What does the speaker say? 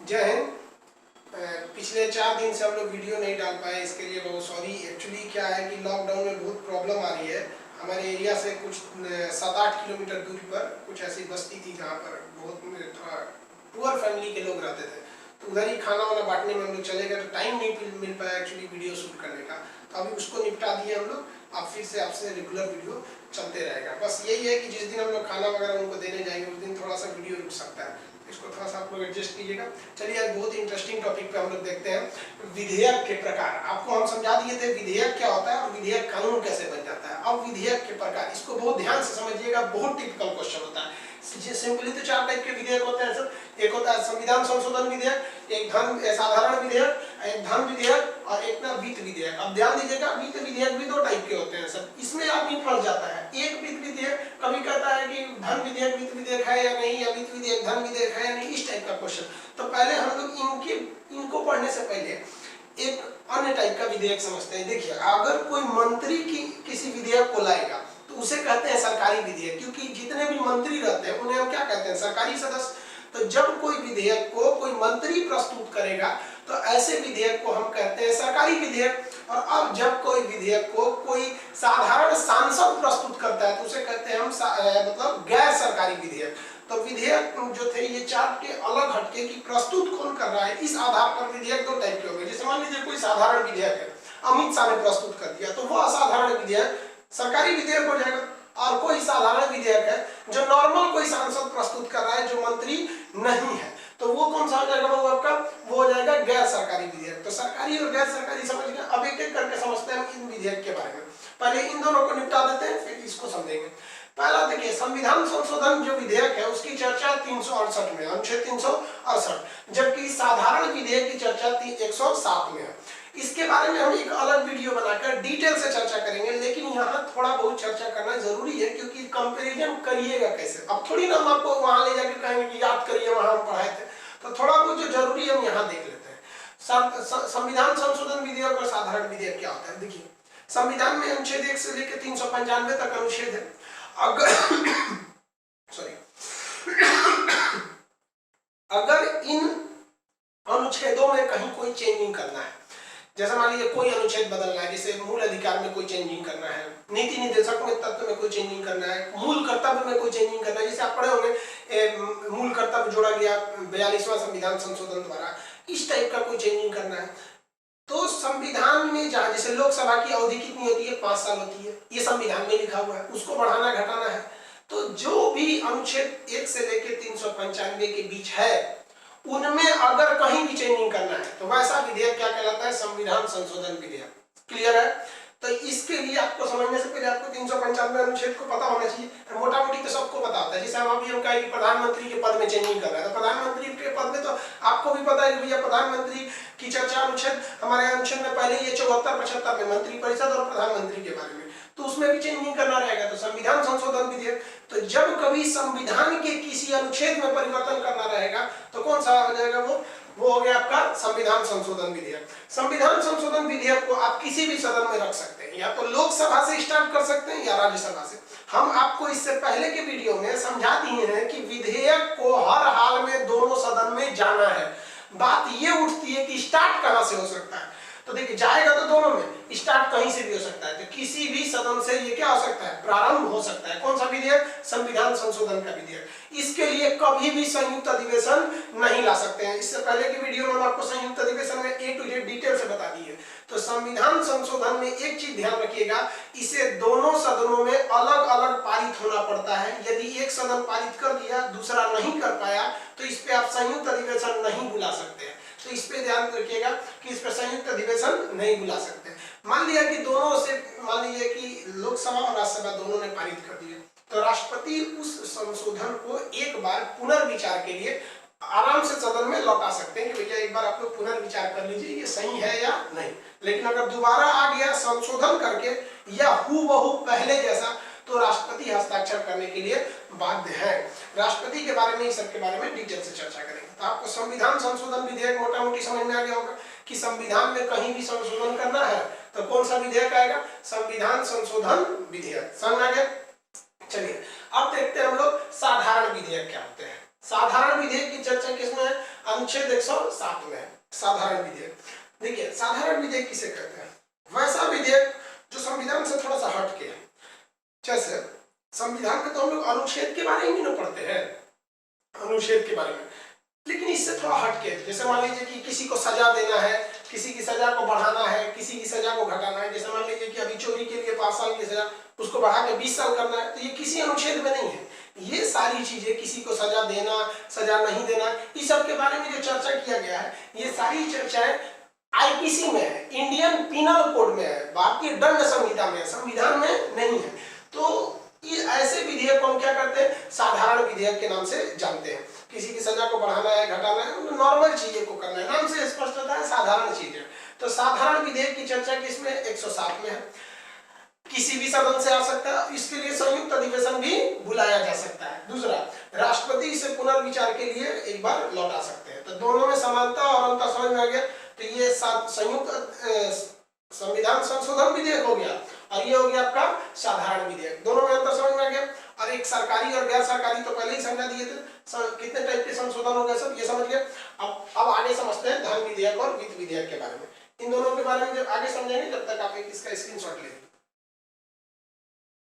जय हिंद। पिछले 4 दिन से हम लोग वीडियो नहीं डाल पाए, इसके लिए बहुत सॉरी। एक्चुअली क्या है कि लॉकडाउन में बहुत प्रॉब्लम आ रही है। हमारे एरिया से कुछ 7-8 किलोमीटर दूरी पर कुछ ऐसी बस्ती थी जहाँ पर बहुत पुअर फैमिली के लोग रहते थे, तो उधर ही खाना वाना बांटने में हम लोग चले गए, तो टाइम नहीं मिल पाया एक्चुअली वीडियो शूट करने का। तो अभी उसको निपटा दिए हम लोग। अब फिर से आपसे रेगुलर वीडियो चलते रहेगा। बस यही है कि जिस दिन हम लोग खाना वगैरह उनको देने जाएंगे उस दिन थोड़ा सा वीडियो रुक सकता है, इसको थोड़ा सा आप लोग एडजस्ट कीजिएगा। चलिए आज बहुत ही इंटरेस्टिंग टॉपिक पे हम लोग देखते हैं, विधेयक के प्रकार। आपको हम समझा दिए थे विधेयक क्या होता है और विधेयक कानून कैसे बन जाता है। अब विधेयक के प्रकार, इसको बहुत ध्यान से समझिएगा, बहुत टिपिकल क्वेश्चन होता है। सिंपली तो 4 टाइप के विधेयक होते हैं सर। एक होता है संविधान संशोधन विधेयक, एक साधारण विधेयक, एक धन विधेयक और एक ना वित्त विधेयक। अब ध्यान दीजिएगा, वित्त विधेयक भी 2 टाइप के होते हैं सर। इसमें आदमी फंस जाता है। एक वित्त विधेयक कभी कहता है कि धन विधेयक वित्त विधेयक है या नहीं, या वित्त विधेयक धन विधेयक है या नहीं, इस टाइप का क्वेश्चन। तो पहले हम लोग इनको पढ़ने से पहले एक अन्य टाइप का विधेयक समझते हैं। देखिए, अगर कोई मंत्री की किसी विधेयक को लाएगा तो उसे कहते हैं सरकारी विधेयक, क्योंकि जितने भी मंत्री रहते हैं उन्हें हम क्या कहते हैं, सरकारी सदस्य। तो जब कोई विधेयक को कोई मंत्री प्रस्तुत करेगा तो ऐसे विधेयक को हम कहते हैं सरकारी विधेयक। और अब जब कोई विधेयक को कोई साधारण सांसद प्रस्तुत करता है तो उसे कहते हैं हम मतलब गैर सरकारी विधेयक। तो विधेयक जो थे ये 4 के अलग हटके कि प्रस्तुत कौन कर रहा है, इस आधार पर विधेयक 2 टाइप के हो गए। जैसे मान लीजिए कोई साधारण विधेयक है, अमित शाह ने प्रस्तुत कर दिया, तो वो असाधारण विधेयक सरकारी विधेयक हो जाएगा। और कोई साधारण विधेयक है जो नॉर्मल कोई सांसद प्रस्तुत कर रहा है जो मंत्री नहीं है, तो वो कौन सा हो जाएगा, वो आपका वो हो जाएगा गैर सरकारी विधेयक। तो सरकारी और गैर सरकारी समझ गए। अब एक एक करके समझते हैं इन विधेयक के बारे में। पहले इन दोनों को निपटा देते हैं, फिर इसको समझेंगे। पहला देखिए, संविधान संशोधन जो विधेयक है उसकी चर्चा 368 में, अनुच्छेद 368, जबकि साधारण विधेयक की चर्चा 107 में है। इसके बारे में हम एक अलग वीडियो बनाकर डिटेल से चर्चा करेंगे, लेकिन यहाँ थोड़ा बहुत चर्चा करना जरूरी है, क्योंकि कंपैरिजन करिएगा कैसे। अब थोड़ी ना हम आपको वहां ले जाकर कहेंगे कि याद करिए वहां हम पढ़ाए थे, तो थोड़ा बहुत जो जरूरी है हम यहाँ देख लेते हैं। संविधान संशोधन विधेयक और साधारण विधेयक क्या होता है। देखिए, संविधान में अनुच्छेद 1 से लेकर 395 तक अनुच्छेद है। अगर सॉरी अगर इन अनुच्छेदों में कहीं कोई चेंजिंग करना है, जैसे मान लीजिए कोई अनुच्छेद बदलना है, जैसे मूल अधिकार में कोई चेंजिंग करना है, नीति निर्देशक में तत्व में कोई चेंजिंग करना है, मूल कर्तव्य में कोई चेंजिंग करना है, जैसे आप पढ़े होंगे मूल कर्तव्य जोड़ा गया 42वां संविधान संशोधन द्वारा, इस टाइप का कोई चेंजिंग करना है, तो संविधान में जहाँ जैसे लोकसभा की अवधि कितनी होती है, 5 साल होती है, ये संविधान में लिखा हुआ है, उसको बढ़ाना घटाना है। तो जो भी अनुच्छेद 1 से लेकर 395 के बीच है उनमें अगर कहीं भी चेंजिंग करना है तो वैसा विधेयक क्या कहलाता है, संविधान संशोधन विधेयक। क्लियर है। तो इसके लिए आपको समझने से पहले आपको 395 अनुच्छेद को पता होना चाहिए। मोटा मोटी तो सबको पता होता है। जैसे हम अभी हम कहें कि प्रधानमंत्री के पद में चेंजिंग कर रहा है, तो प्रधानमंत्री के पद में तो आपको भी पता है कि भैया प्रधानमंत्री की चर्चा अनुच्छेद हमारे अनुच्छेद में पहले ये 74-75 में मंत्रिपरिषद और प्रधानमंत्री के बारे में, तो उसमें भी चेंजिंग करना रहेगा, तो संविधान संशोधन विधेयक। तो जब कभी संविधान के किसी अनुच्छेद में परिवर्तन करना रहेगा तो कौन सा हो जाएगा, वो हो गया आपका संविधान संशोधन विधेयक। संविधान संशोधन विधेयक को आप किसी भी सदन में रख सकते हैं, या तो लोकसभा से स्टार्ट कर सकते हैं या राज्यसभा से। हम आपको इससे पहले के वीडियो में समझा दिए हैं कि विधेयक को हर हाल में दोनों सदन में जाना है। बात ये उठती है कि स्टार्ट कहां से हो सकता है, तो देखिए जाएगा तो दोनों में, स्टार्ट कहीं से भी हो सकता है। तो किसी भी सदन से ये क्या हो सकता है, प्रारंभ हो सकता है। कौन सा विधेयक, संविधान संशोधन का विधेयक। इसके लिए कभी भी संयुक्त अधिवेशन नहीं ला सकते हैं। इससे पहले की वीडियो में हम आपको संयुक्त अधिवेशन में A to Z डिटेल से बता दी है। तो संविधान संशोधन में एक चीज ध्यान रखिएगा, इसे दोनों सदनों में अलग अलग पारित होना पड़ता है। यदि एक सदन पारित कर दिया, दूसरा नहीं कर पाया, तो इस पे आप संयुक्त अधिवेशन नहीं बुला सकते हैं। तो इस पे ध्यान रखिएगा कि इस पर संयुक्त अधिवेशन नहीं बुला सकते। मान लिया कि दोनों से, मान लीजिए कि लोकसभा और राज्यसभा दोनों ने पारित कर दिया, तो राष्ट्रपति उस संशोधन को एक बार पुनर्विचार के लिए आराम से सदन में लौटा सकते हैं कि भैया एक बार आप लोग पुनर्विचार कर लीजिए, ये सही है या नहीं। लेकिन अगर दोबारा आ गया संशोधन करके या हूबहू पहले जैसा, तो राष्ट्रपति हस्ताक्षर करने के लिए बाध्य है। राष्ट्रपति के बारे में, इस सब के बारे में डिटेल से चर्चा करेंगे। तो आपको संविधान संशोधन विधेयक मोटा मोटी समझ में आ गया होगा कि संविधान में कहीं भी संशोधन करना है तो कौन सा विधेयक आएगा, संविधान संशोधन विधेयक। समझ आ गया। चलिए अब देखते हैं हम लोग साधारण विधेयक क्या होते हैं। साधारण विधेयक की चर्चा किसमें है, अनुच्छेद 107 में है साधारण विधेयक। देखिए साधारण विधेयक किसे कहते हैं? वैसा विधेयक जो संविधान से थोड़ा सा हट के है। जैसे संविधान में तो हम लोग अनुच्छेद के बारे में ही ना पढ़ते हैं, अनुच्छेद के बारे में, लेकिन इससे थोड़ा हटके, जैसे मान लीजिए कि किसी को सजा देना है, किसी की सजा को बढ़ाना है, किसी की सजा को घटाना है। जैसे मान लीजिए कि अभी चोरी के लिए 5 साल की सजा, उसको बढ़ा के 20 साल करना है, तो ये किसी अनुच्छेद में नहीं है। ये सारी चीजें, किसी को सजा देना, सजा नहीं देना, इस सब के बारे में जो चर्चा किया गया है, ये सारी चर्चाएं आईपीसी में है, इंडियन पिनल कोड में है, भारतीय दंड संहिता में है, संविधान में नहीं है। तो ये ऐसे विधेयक को हम क्या करते हैं? साधारण विधेयक के नाम से जानते हैं। किसी की सजा को बढ़ाना है, घटाना है, नॉर्मल चीजें को करना है, नाम से स्पष्ट होता है साधारण चीजें। तो साधारण विधेयक की चर्चा किसमें? 107 में है। किसी भी सदन से आ सकता है, इसके लिए संयुक्त अधिवेशन भी बुलाया जा सकता है। दूसरा, राष्ट्रपति इसे पुनर्विचार के लिए एक बार लौटा सकते हैं। तो दोनों में समानता और अंतर समझ में आ गया। तो ये संयुक्त संविधान संशोधन विधेयक हो गया और ये हो गया आपका साधारण विधेयक। दोनों में अंतर समझ में आ गया। और एक सरकारी और गैर सरकारी तो पहले ही समझा दिए थे, कितने टाइप के संशोधन हो गए सब ये समझ गए। अब आगे समझते हैं धन विधेयक और वित्त विधेयक के बारे में। इन दोनों के बारे में जब आगे समझेंगे, जब तक आप इसका स्क्रीनशॉट ले लीजिए।